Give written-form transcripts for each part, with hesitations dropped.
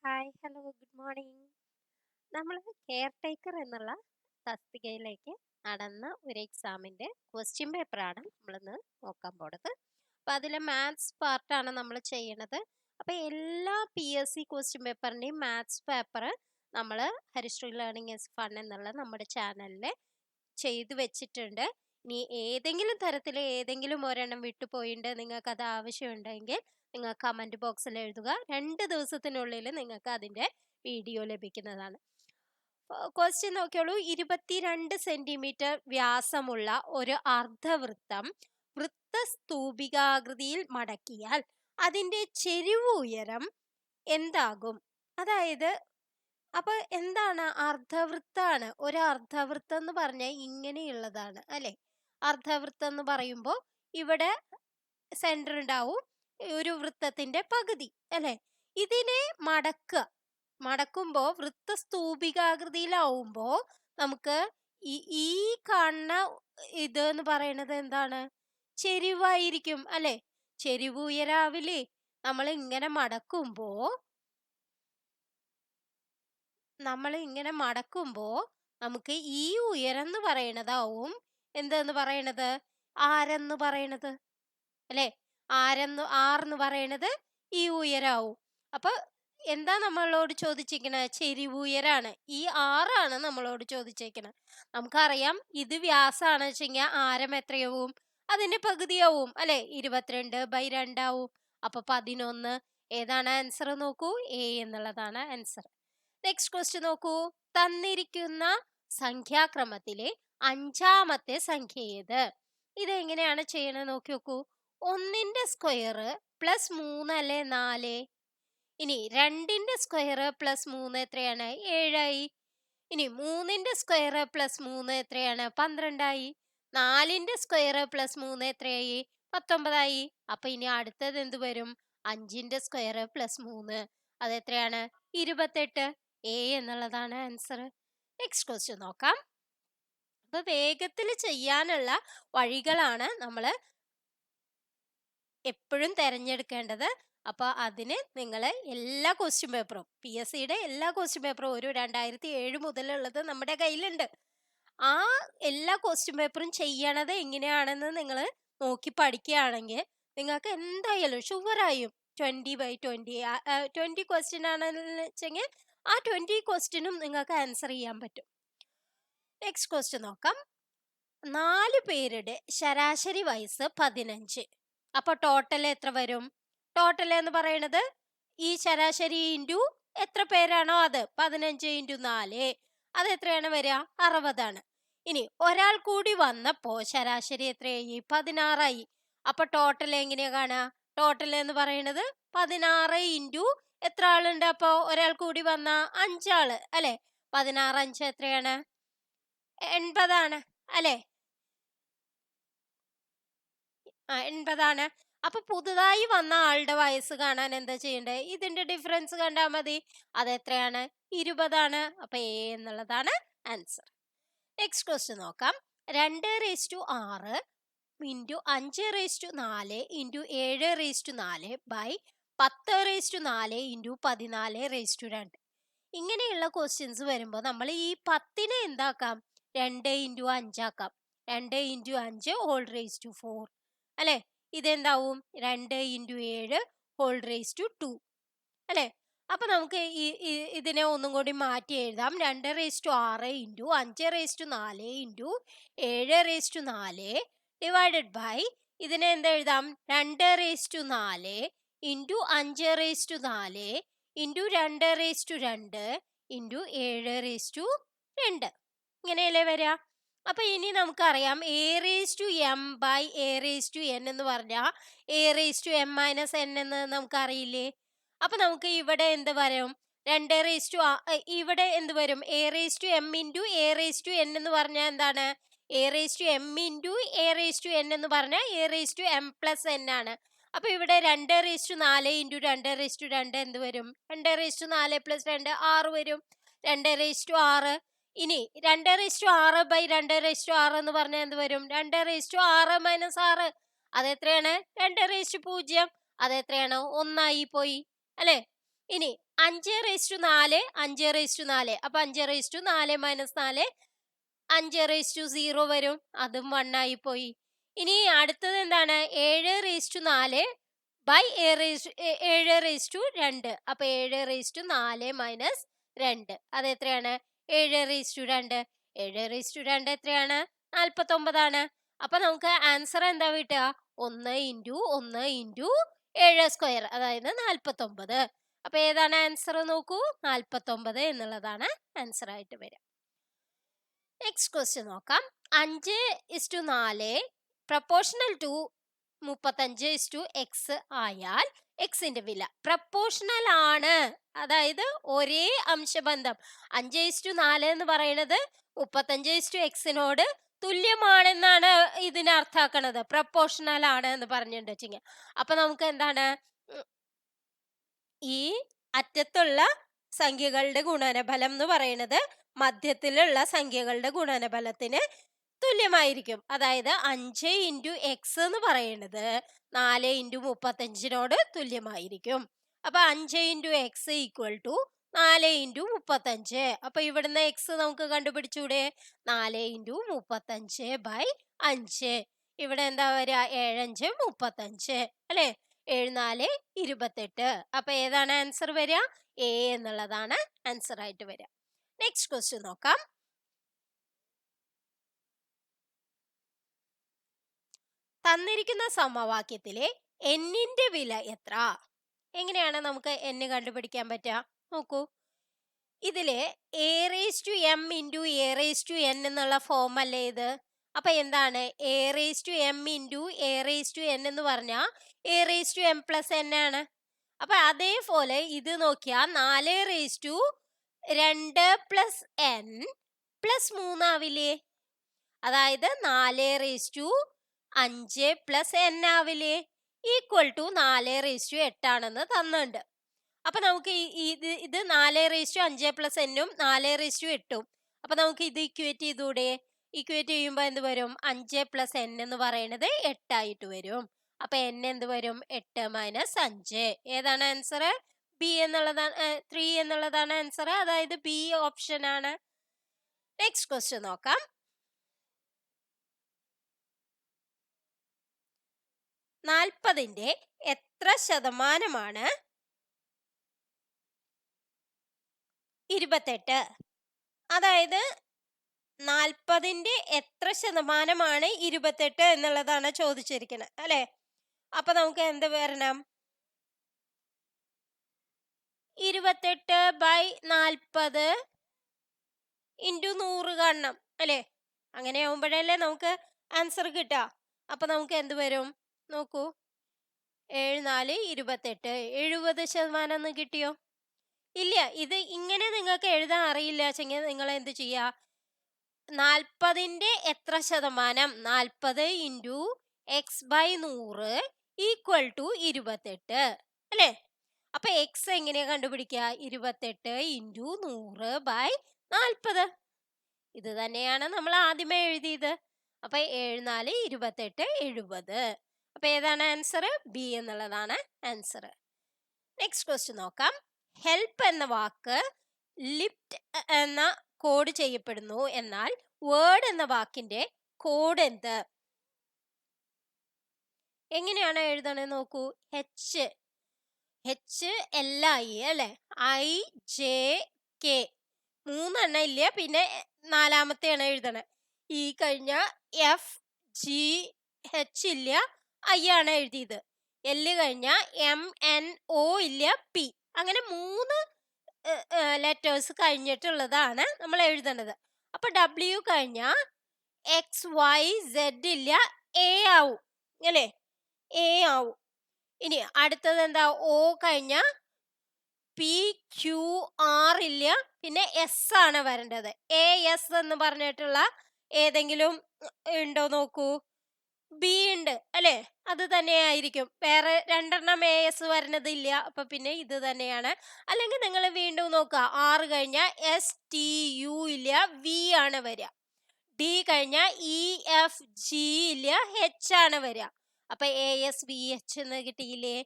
Hi, hello, good morning. നമ്മൾ care taker എന്നുള്ള തസ്തികയിലേക്ക് നടന്ന ഒരു എക്സാമിൻ്റെ ക്വസ്റ്റ്യൻ പേപ്പറാണ് നമ്മളിന്ന് നോക്കാൻ പോണത്. അപ്പോൾ അതിലെ മാത്സ് പാർട്ടാണ് നമ്മൾ ചെയ്യണത്. അപ്പോൾ എല്ലാ PSC ക്വസ്റ്റ്യൻ പേപ്പറിൻ്റെയും മാത്സ് പേപ്പർ നമ്മൾ ഹരിശ്രീ ലേണിംഗ് ഈസ് ഫൺ എന്നുള്ള നമ്മുടെ ചാനലിൽ ചെയ്തു വെച്ചിട്ടുണ്ട്. ഇനി ഏതെങ്കിലും തരത്തിൽ ഏതെങ്കിലും ഒരെണ്ണം വിട്ടുപോയിട്ട് നിങ്ങൾക്ക് അത് ആവശ്യമുണ്ടെങ്കിൽ നിങ്ങൾ കമൻറ്റ് ബോക്സിൽ എഴുതുക. 2 ദിവസത്തിനുള്ളിൽ നിങ്ങൾക്ക് അതിൻ്റെ വീഡിയോ ലഭിക്കുന്നതാണ്. ക്വസ്റ്റ്യൻ നോക്കിയോളൂ. 22 സെന്റിമീറ്റർ വ്യാസമുള്ള ഒരു അർദ്ധവൃത്തം വൃത്തസ്തൂപികാകൃതിയിൽ മടക്കിയാൽ അതിൻ്റെ ചെരിവ് ഉയരം എന്താകും? അതായത് അപ്പൊ എന്താണ് അർദ്ധവൃത്താണ്? ഒരു അർദ്ധവൃത്തം എന്ന് പറഞ്ഞാൽ ഇങ്ങനെയുള്ളതാണ് അല്ലെ? അർദ്ധവൃത്തം എന്ന് പറയുമ്പോൾ ഇവിടെ സെന്റർ ഉണ്ടാവും, ഒരു വൃത്തത്തിന്റെ പകുതി അല്ലെ? ഇതിനെ മടക്കുമ്പോൾ വൃത്തസ്തൂപികാകൃതിയിലാവുമ്പോ നമുക്ക് ഈ കാണുന്ന ഇത് എന്ന് പറയുന്നത് എന്താണ്? ചെരിവായിരിക്കും അല്ലെ? ചെരിവ് ഉയരാവില്ലേ? നമ്മൾ ഇങ്ങനെ മടക്കുമ്പോ നമുക്ക് ഈ ഉയരം എന്ന് പറയണതാവും എന്തെന്ന് പറയണത്? ആരെന്ന് പറയണത് അല്ലെ? ആറെന്ന് പറയണത് ഈ ഉയരാവും. അപ്പൊ എന്താ നമ്മളോട് ചോദിച്ചിരിക്കണത്? ചെരിവ് ഉയരാണ്. ഈ ആറാണ് നമ്മളോട് ചോദിച്ചേക്കണത്. നമുക്കറിയാം ഇത് വ്യാസാണ് വെച്ചെങ്കിൽ ആരം എത്രയാവും? അതിന്റെ പകുതിയാവും അല്ലെ? 22/2 ആവും. അപ്പൊ 11. ഏതാണ് ആൻസർ? നോക്കൂ, എ എന്നുള്ളതാണ് ആൻസർ. നെക്സ്റ്റ് ക്വസ്റ്റ്യൻ നോക്കൂ. തന്നിരിക്കുന്ന സംഖ്യാക്രമത്തിലെ 5ാമത്തെ സംഖ്യ ഏത്? ഇതെങ്ങനെയാണ് ചെയ്യണത് നോക്കി നോക്കൂ. 1ന്റെ സ്ക്വയർ പ്ലസ് 3 അല്ലേ 4. ഇനി 2ന്റെ സ്ക്വയർ പ്ലസ് 3 എത്രയാണ്? 7 ആയി. ഇനി 3ന്റെ സ്ക്വയർ പ്ലസ് 3 എത്രയാണ്? 12 ആയി. 4ന്റെ സ്ക്വയർ പ്ലസ് 3 എത്രയായി? 19 ആയി. അപ്പൊ ഇനി അടുത്തത് എന്ത് വരും? 5ന്റെ സ്ക്വയർ പ്ലസ് 3 അതെത്രയാണ്? 28. എ എന്നുള്ളതാണ് ആൻസർ. നെക്സ്റ്റ് ക്വസ്റ്റ്യൻ നോക്കാം. അപ്പൊ വേഗത്തിൽ ചെയ്യാനുള്ള വഴികളാണ് നമ്മൾ എപ്പോഴും തിരഞ്ഞെടുക്കേണ്ടത്. അപ്പൊ അതിന് നിങ്ങൾ എല്ലാ ക്വസ്റ്റ്യൻ പേപ്പറും PSCയുടെ എല്ലാ ക്വസ്റ്റ്യൻ പേപ്പറും ഒരു 2007 മുതലുള്ളത് നമ്മുടെ കയ്യിലുണ്ട്. ആ എല്ലാ ക്വസ്റ്റ്യൻ പേപ്പറും ചെയ്യണത് എങ്ങനെയാണെന്ന് നിങ്ങൾ നോക്കി പഠിക്കുകയാണെങ്കിൽ നിങ്ങൾക്ക് എന്തായാലും ഷുവറായും 20/20 ക്വസ്റ്റ്യൻ ആണെന്ന് വെച്ചെങ്കിൽ ആ 20 ക്വസ്റ്റ്യനും നിങ്ങൾക്ക് ആൻസർ ചെയ്യാൻ പറ്റും. നെക്സ്റ്റ് ക്വസ്റ്റ്യൻ നോക്കാം. 4 പേരുടെ ശരാശരി വയസ്സ് 15. അപ്പൊ ടോട്ടൽ എത്ര വരും? ടോട്ടൽ എന്ന് പറയുന്നത് ഈ ശരാശരി ഇൻറ്റു എത്ര പേരാണോ അത് 15 × 4 അത് എത്രയാണ് വരിക? 60 ആണ്. ഇനി ഒരാൾ കൂടി വന്നപ്പോ ശരാശരി എത്രയായി? 16 ആയി. അപ്പൊ ടോട്ടൽ എങ്ങനെയാ കാണുക? ടോട്ടൽ എന്ന് പറയുന്നത് 16 ഇൻറ്റു എത്ര ആളുണ്ട്? അപ്പൊ ഒരാൾ കൂടി വന്ന 5 ആള് അല്ലെ? 16 5 എത്രയാണ്? 80 ആണ് അല്ലെ? 80 ആണ്. അപ്പൊ പുതുതായി വന്ന ആളുടെ വയസ്സ് കാണാൻ എന്താ ചെയ്യണ്ടേ? ഇതിന്റെ ഡിഫറൻസ് കണ്ടാൽ മതി. അതെത്രയാണ്? 20 ആണ്. അപ്പൊ എ എന്നുള്ളതാണ് ആൻസർ. നെക്സ്റ്റ് ക്വസ്റ്റ്യൻ നോക്കാം. 2/6 ഇൻറ്റു 5/4 ഇൻറ്റു 7/4 ബൈ 10/4 ഇൻറ്റു 14/2. ഇങ്ങനെയുള്ള ക്വസ്റ്റ്യൻസ് വരുമ്പോൾ നമ്മൾ ഈ 10നെ എന്താക്കാം? 2 × 5 ആക്കാം. 2 × 5 ഹോൾ റേസ് ടു 4 അല്ലെ? ഇതെന്താവും? 2 × 7 ഹോൾ റേസ് ടു 2 അല്ലെ? അപ്പൊ നമുക്ക് ഇതിനെ ഒന്നും കൂടി മാറ്റി എഴുതാം. 2/6 ഇൻറ്റു 5/4 ഇൻറ്റു 7/4 ഡിവൈഡഡ് ബൈ ഇതിനെ എന്താ എഴുതാം? 2/4 ഇൻറ്റു 5/4 ഇൻറ്റു 2/2 ഇൻറ്റു 7/2. ഇങ്ങനെയല്ലേ വരിക? അപ്പൊ ഇനി നമുക്കറിയാം A/m/A/n എന്ന് പറഞ്ഞാൽ A/m - n എന്ന് നമുക്കറിയില്ലേ? അപ്പൊ നമുക്ക് ഇവിടെ എന്ത് വരും? ഇവിടെ എന്ത് വരും? A/m ഇൻറ്റു A/n എന്ന് പറഞ്ഞാൽ എന്താണ്? A/m ഇൻറ്റു A/n എന്ന് പറഞ്ഞാൽ A/m+n ആണ്. അപ്പൊ ഇവിടെ 2/4 ഇൻറ്റു 2/2 എന്ത് വരും? 2/4 + 2 6 വരും. 2/6. ഇനി 2/6/2/6 എന്ന് പറഞ്ഞാൽ എന്ത് വരും? 2/6 - 6 അതെത്രയാണ്? 2/0. അതെത്രയാണ്? 1 ആയി പോയി അല്ലെ? ഇനി 5/4 5/4. അപ്പൊ 5/4 - 4 5/0 വരും. അതും 1 ആയി പോയി. ഇനി അടുത്തത് എന്താണ്? 7/4 ബൈ 7/2. അപ്പൊ 7/4 - 2. അത് എത്രയാണ്? 7/2. 7/2 എത്രയാണ്? 49 ആണ്. അപ്പൊ നമുക്ക് ആൻസർ എന്താ കിട്ടുക? 1 × 1 × 7² അതായത് 49. അപ്പൊ ഏതാണ് ആൻസർ നോക്കൂ? 49 എന്നുള്ളതാണ് ആൻസർ ആയിട്ട് വരിക. നെക്സ്റ്റ് ക്വസ്റ്റ്യൻ നോക്കാം. 5:4 പ്രപ്പോർഷണൽ ടു 35:x ആയാൽ എക്സിന്റെ വില പ്രപ്പോർഷണൽ ആണ്. അതായത് ഒരേ അംശബന്ധം 5:4 എന്ന് പറയുന്നത് 35:x തുല്യമാണെന്നാണ് ഇതിനെ അർത്ഥാക്കണത്. പ്രപ്പോർഷണൽ ആണ് എന്ന് പറഞ്ഞിട്ടുണ്ടെങ്കിൽ അപ്പൊ നമുക്ക് എന്താണ്? ഈ അറ്റത്തുള്ള സംഖ്യകളുടെ ഗുണനഫലം എന്ന് പറയുന്നത് മധ്യത്തിലുള്ള സംഖ്യകളുടെ ഗുണനഫലത്തിന് തുല്യമായിരിക്കും. അതായത് 5 × x എന്ന് പറയുന്നത് 4 × 35 തുല്യമായിരിക്കും. അപ്പൊ 5 × x = 4 × 35. അപ്പൊ ഇവിടുന്ന് x നമുക്ക് കണ്ടുപിടിച്ചൂടെ? 4 × 35/5. ഇവിടെ എന്താ വരിക? 7 5 35 അല്ലെ? 7 4 28. അപ്പൊ ഏതാണ് ആൻസർ വരിക? എ എന്നുള്ളതാണ് ആൻസർ ആയിട്ട് വരിക. നെക്സ്റ്റ് ക്വസ്റ്റ്യൻ നോക്കാം. തന്നിരിക്കുന്ന സമവാക്യത്തിലെ n-ന്റെ വില എത്ര? എങ്ങനെയാണ് നമുക്ക് n കണ്ടുപിടിക്കാൻ പറ്റുക? നോക്കൂ, ഇതില് a⁻m × a⁻n എന്നുള്ള ഫോം അല്ലേ ഇത്? അപ്പൊ എന്താണ് a⁻m × a⁻n എന്ന് പറഞ്ഞാൽ a⁻m + n ആണ്. അപ്പൊ അതേപോലെ ഇത് നോക്കിയാൽ 4⁻2 + n + 3 ആവില്ലേ? അതായത് 4⁻5 + n ആവില്ലേ? = 4:8 ആണെന്ന് തന്നുണ്ട്. അപ്പൊ നമുക്ക് ഇത് 4:5 + n-ഉം 4:8. അപ്പൊ നമുക്ക് ഇത് ഇക്വേറ്റ് ചെയ്തൂടെ? ഇക്വേറ്റ് ചെയ്യുമ്പോ എന്ത് വരും? 5 + n എന്ന് പറയുന്നത് 8 ആയിട്ട് വരും. അപ്പൊ n എന്ത് വരും? 8 - 5. ഏതാണ് ആൻസർ? ബി എന്നുള്ളതാണ്. 3 എന്നുള്ളതാണ് ആൻസർ. അതായത് ബി ഓപ്ഷൻ ആണ്. നെക്സ്റ്റ് ക്വസ്റ്റ്യൻ നോക്കാം. 40-ന്റെ എത്ര ശതമാനമാണ് 28? അതായത് 40-ന്റെ എത്ര ശതമാനമാണ് 28 എന്നുള്ളതാണ് ചോദിച്ചിരിക്കുന്നത് അല്ലെ? അപ്പൊ നമുക്ക് എന്ത് വരണം? 28/40 × 100 കാണണം അല്ലെ? അങ്ങനെ ആവുമ്പോഴല്ലേ നമുക്ക് ആൻസർ കിട്ടുക. അപ്പൊ നമുക്ക് എന്ത് വരും? നോക്കൂ, 7 4 28. 70% എന്ന് കിട്ടിയോ? ഇല്ല. ഇത് ഇങ്ങനെ നിങ്ങൾക്ക് എഴുതാൻ അറിയില്ല വെച്ചെങ്കിൽ നിങ്ങൾ എന്ത് ചെയ്യുക? 40-ന്റെ എത്ര ശതമാനം? 40 × x/100 = 28 അല്ലെ? അപ്പൊ x എങ്ങനെയാ കണ്ടുപിടിക്കുക? 28 × 100/40. ഇത് തന്നെയാണ് നമ്മൾ ആദ്യമേ എഴുതിയത്. അപ്പൊ 7 4 28 70. അപ്പൊ ഏതാണ് ആൻസർ? ബി എന്നുള്ളതാണ് ആൻസർ. നെക്സ്റ്റ് ക്വസ്റ്റ്യൻ നോക്കാം. ഹെൽപ്പ് എന്ന വാക്ക് ലിഫ്റ്റ് എന്ന കോഡ് ചെയ്യപ്പെടുന്നു, എന്നാൽ വേർഡ് എന്ന വാക്കിന്റെ കോഡ് എന്ത്? എങ്ങനെയാണ് എഴുതണേ നോക്കൂ. HLI അല്ലെ? IJK 3 എണ്ണം ഇല്ല, പിന്നെ 4-മത്തെയാണ് എഴുതണേ. ഈ കഴിഞ്ഞ FGH ഇല്ല, I ആണ് എഴുതിയത്. L കഴിഞ്ഞ MNO ഇല്ല, P. അങ്ങനെ 3 ലെറ്റേഴ്സ് കഴിഞ്ഞിട്ടുള്ളതാണ് നമ്മൾ എഴുതേണ്ടത്. അപ്പൊ W കഴിഞ്ഞ XYZ ഇല്ല, A ആവും അല്ലേ? A ആവും. ഇനി അടുത്തത് എന്താ? O കഴിഞ്ഞ PQR ഇല്ല, പിന്നെ S ആണ് വരേണ്ടത്. AS എന്ന് പറഞ്ഞിട്ടുള്ള ഏതെങ്കിലും ഉണ്ടോ നോക്കൂ. B ഉണ്ട് അല്ലെ? അത് തന്നെയായിരിക്കും. വേറെ 2 എണ്ണം AS വരുന്നതില്ല. അപ്പൊ പിന്നെ ഇത് തന്നെയാണ്. അല്ലെങ്കിൽ നിങ്ങൾ വീണ്ടും നോക്കുക. R കഴിഞ്ഞ STU ഇല്ല, V ആണ് വരിക. D കഴിഞ്ഞ EFG ഇല്ല, H ആണ് വരിക. അപ്പൊ ASVH എന്ന് കിട്ടിയില്ലേ?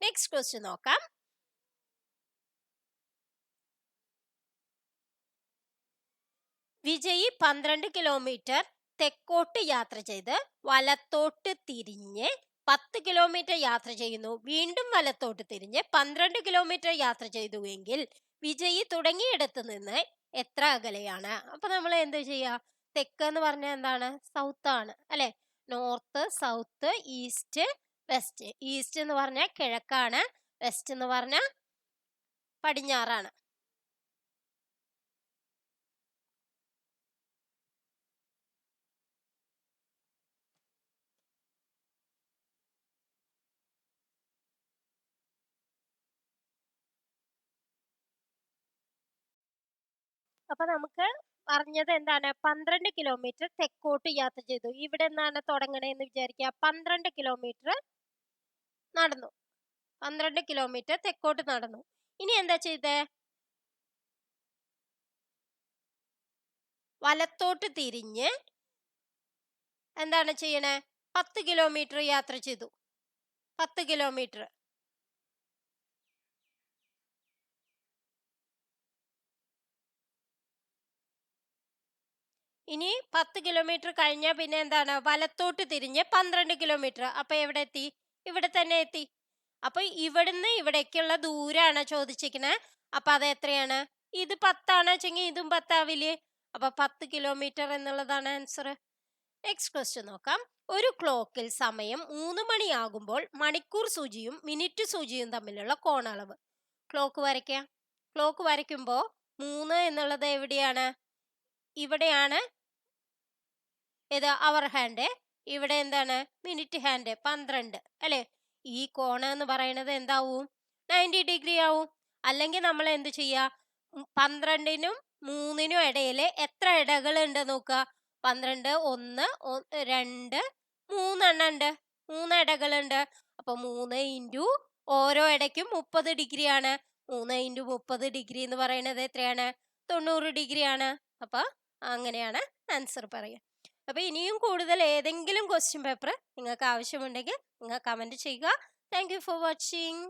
നെക്സ്റ്റ് ക്വസ്റ്റ്യൻ നോക്കാം. വിജയി 12 കിലോമീറ്റർ തെക്കോട്ട് യാത്ര ചെയ്ത് വലത്തോട്ട് തിരിഞ്ഞ് 10 കിലോമീറ്റർ യാത്ര ചെയ്യുന്നു. വീണ്ടും വലത്തോട്ട് തിരിഞ്ഞ് 12 കിലോമീറ്റർ യാത്ര ചെയ്തു എങ്കിൽ വിജയി തുടങ്ങിയിടത്ത് നിന്ന് എത്ര അകലെയാണ്? അപ്പൊ നമ്മൾ എന്ത് ചെയ്യാ? തെക്ക് എന്ന് പറഞ്ഞാൽ എന്താണ്? സൗത്ത് ആണ് അല്ലെ? North, south, east, west. East എന്ന് പറഞ്ഞാൽ കിഴക്കാണ്, വെസ്റ്റ് എന്ന് പറഞ്ഞാൽ പടിഞ്ഞാറാണ്. അപ്പൊ നമുക്ക് പറഞ്ഞത് എന്താണ്? 12 കിലോമീറ്റർ തെക്കോട്ട് യാത്ര ചെയ്തു. ഇവിടെ നിന്നാണ് തുടങ്ങണേന്ന് വിചാരിക്കുക. 12 കിലോമീറ്റർ നടന്നു. 12 കിലോമീറ്റർ തെക്കോട്ട് നടന്നു. ഇനി എന്താ ചെയ്തേ? വലത്തോട്ട് തിരിഞ്ഞ് എന്താണ് ചെയ്യണേ? 10 കിലോമീറ്റർ യാത്ര ചെയ്തു. 10 കിലോമീറ്റർ. ഇനി 10 കിലോമീറ്റർ കഴിഞ്ഞാൽ പിന്നെ എന്താണ്? വലത്തോട്ട് തിരിഞ്ഞ് 12 കിലോമീറ്റർ. അപ്പൊ എവിടെ എത്തി? ഇവിടെ തന്നെ എത്തി. അപ്പൊ ഇവിടുന്ന് ഇവിടേക്കുള്ള ദൂരാണ് ചോദിച്ചിരിക്കണേ. അപ്പൊ അത് എത്രയാണ്? ഇത് 10 ആണ് വെച്ചെങ്കിൽ ഇതും 10 ആവില്ലേ? അപ്പൊ 10 കിലോമീറ്റർ എന്നുള്ളതാണ് ആൻസർ. നെക്സ്റ്റ് ക്വസ്റ്റ്യൻ നോക്കാം. ഒരു ക്ലോക്കിൽ സമയം 3 മണിയാകുമ്പോൾ മണിക്കൂർ സൂചിയും മിനിറ്റ് സൂചിയും തമ്മിലുള്ള കോണളവ്. ക്ലോക്ക് വരയ്ക്കാം. ക്ലോക്ക് വരയ്ക്കുമ്പോൾ 3 എന്നുള്ളത് എവിടെയാണ്? ഇവിടെയാണ്. ഏത്? അവർ ഹാൻഡ്. ഇവിടെ എന്താണ്? മിനിറ്റ് ഹാൻഡ് 12 അല്ലെ? ഈ കോണ് എന്ന് പറയുന്നത് എന്താവും? 90 ഡിഗ്രി ആവും. അല്ലെങ്കിൽ നമ്മൾ എന്ത് ചെയ്യാ? 12നും 3നും ഇടയിൽ എത്ര ഇടകൾ ഉണ്ട് നോക്കുക. 12, 1, 2, 3 എണ്ണം ഉണ്ട്. 3 ഇടകളുണ്ട്. അപ്പൊ 3 ഇൻറ്റു ഓരോ ഇടയ്ക്കും 30 ഡിഗ്രി ആണ്. 3 ഇൻറ്റു 30 ഡിഗ്രി എന്ന് പറയുന്നത് എത്രയാണ്? 90 ഡിഗ്രി ആണ്. അപ്പൊ അങ്ങനെയാണ് ആൻസർ പറയുക. അപ്പൊ ഇനിയും കൂടുതൽ ഏതെങ്കിലും ക്വസ്റ്റ്യൻ പേപ്പർ നിങ്ങൾക്ക് ആവശ്യമുണ്ടെങ്കിൽ നിങ്ങൾ കമന്റ് ചെയ്യുക. Thank you for watching.